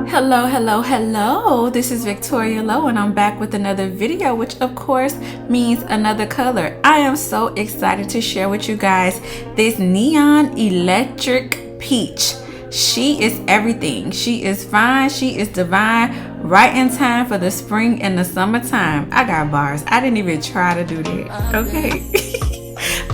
Hello, hello, hello. This is Victoria Lowe and I'm back with another video, which of course means another color. I am so excited to share with you guys this neon electric peach. She is everything. She is fine. She is divine. Right in time for the spring and the summertime. I got bars. I didn't even try to do that. Okay.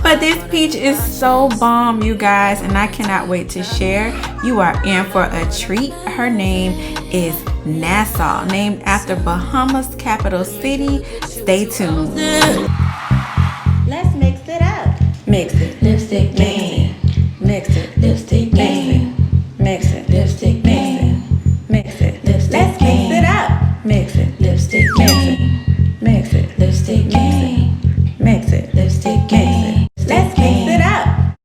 But this peach is so bomb, you guys, and I cannot wait to share. You are in for a treat. Her name is Nassau, named after Bahamas capital city. Stay tuned. Let's mix it up. Mix it. Lipstick game. Mix it. Lipstick game. Mix it. Lipstick game. Mix it. Let's mix it up. Mix it. Lipstick game. Mix it. Lipstick game. Mix it. Lipstick game. Let's mix it up.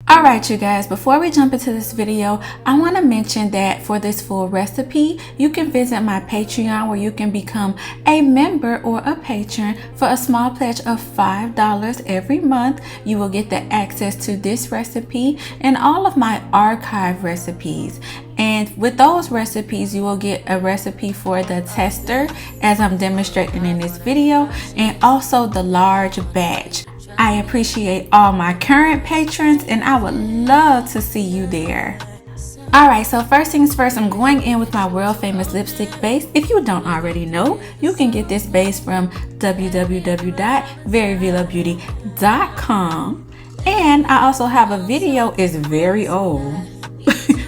Alright you guys, before we jump into this video, I want to mention that for this full recipe, you can visit my Patreon where you can become a member or a patron. For a small pledge of $5 every month, you will get the access to this recipe and all of my archive recipes. And with those recipes, you will get a recipe for the tester as I'm demonstrating in this video, and also the large batch. I appreciate all my current patrons and I would love to see you there. Alright, so first things first, I'm going in with my world famous lipstick base. If you don't already know, you can get this base from www.veryveelobeauty.com. And I also have a video, it's very old,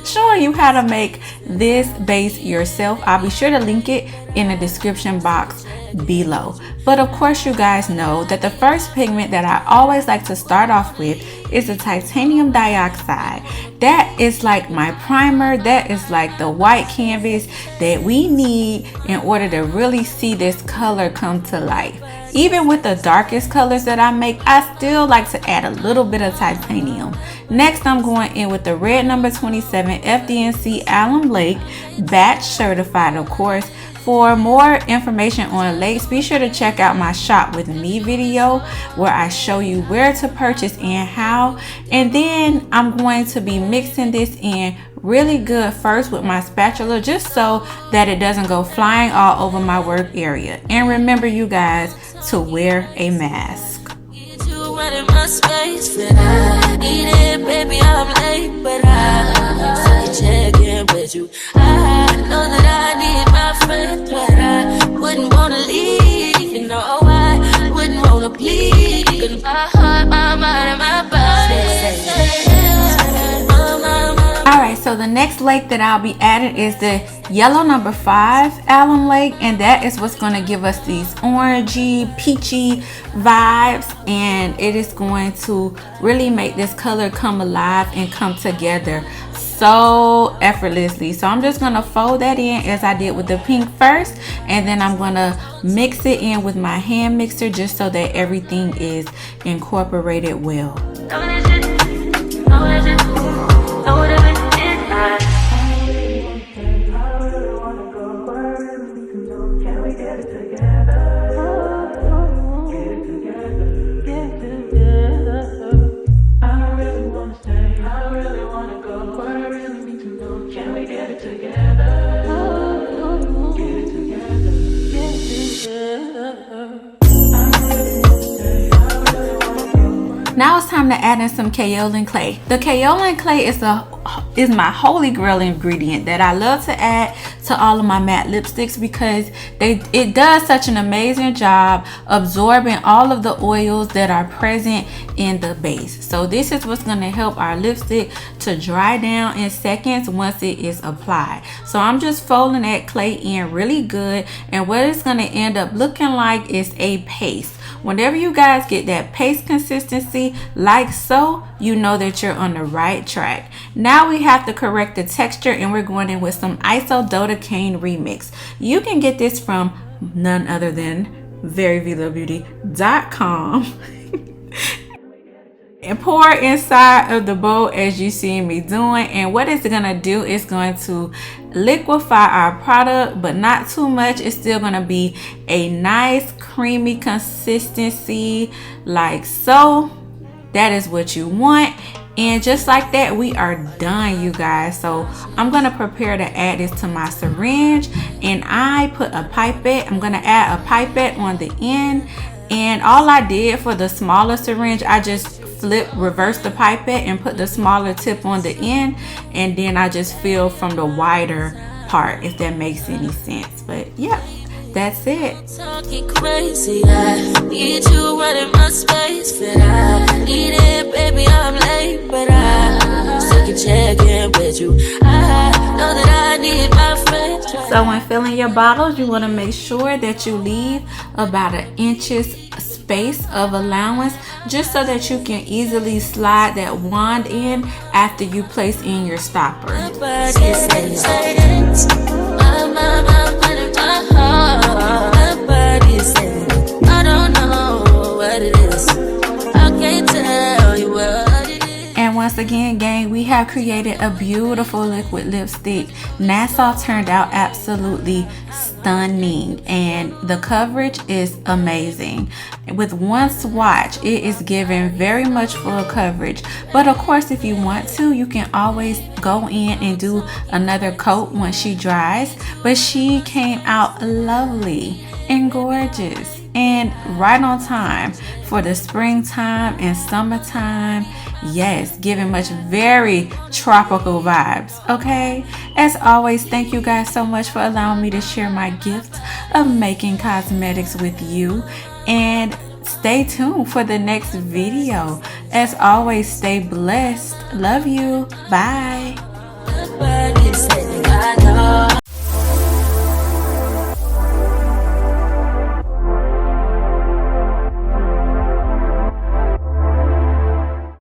showing you how to make this base yourself. I'll be sure to link it in the description box below. But of course you guys know that the first pigment that I always like to start off with is the titanium dioxide. That is like my primer. That is like the white canvas that we need in order to really see this color come to life. Even with the darkest colors that I make, I still like to add a little bit of titanium. Next, I'm going in with the red number 27 FD&C Alum Lake, batch certified of course. For more information on lakes, be sure to check out my shop with me video where I show you where to purchase and how. And then I'm going to be mixing this in really good first with my spatula, just so that it doesn't go flying all over my work area. And remember you guys to wear a mask. Alright, so the next lake that I'll be adding is the yellow number 5 alum lake, and that is what's going to give us these orangey, peachy vibes, and it is going to really make this color come alive and come together so effortlessly. So I'm just going to fold that in as I did with the pink first, and then I'm going to mix it in with my hand mixer just so that everything is incorporated well. Now it's time to add in some Kaolin Clay. The Kaolin Clay is my holy grail ingredient that I love to add to all of my matte lipsticks because it does such an amazing job absorbing all of the oils that are present in the base. So this is what's going to help our lipstick to dry down in seconds once it is applied. So I'm just folding that clay in really good, and what it's going to end up looking like is a paste. Whenever you guys get that paste consistency like so, you know that you're on the right track. Now we have to correct the texture, and we're going in with some Isododecane remix. You can get this from none other than Veryveelobeauty.com. And pour inside of the bowl as you see me doing, and what it's gonna do is going to liquefy our product, but not too much. It's still gonna be a nice creamy consistency like so. That is what you want. And just like that, we are done, you guys. So I'm gonna prepare to add this to my syringe, and I put a pipette. I'm gonna add a pipette on the end, and all I did for the smaller syringe, I just reverse the pipette and put the smaller tip on the end, and then I just fill from the wider part, if that makes any sense. But yeah, that's it. Talking crazy, I need you running my space, but I need it, baby, I'm late, but I still can check in with you. I know that I need my friends. So when filling your bottles, you want to make sure that you leave about 1 inch's space of allowance, just so that you can easily slide that wand in after you place in your stopper. I don't know what it is. I can't tell you what it is. And once again, gang, we have created a beautiful liquid lipstick. Nassau turned out absolutely stunning, and the coverage is amazing. With one swatch, it is giving very much full coverage. But of course, if you want to, you can always go in and do another coat once she dries. But she came out lovely and gorgeous and right on time for the springtime and summertime. Yes, giving much very tropical vibes. Okay, as always, thank you guys so much for allowing me to share my gift of making cosmetics with you, and stay tuned for the next video. As always, stay blessed. Love you. Bye.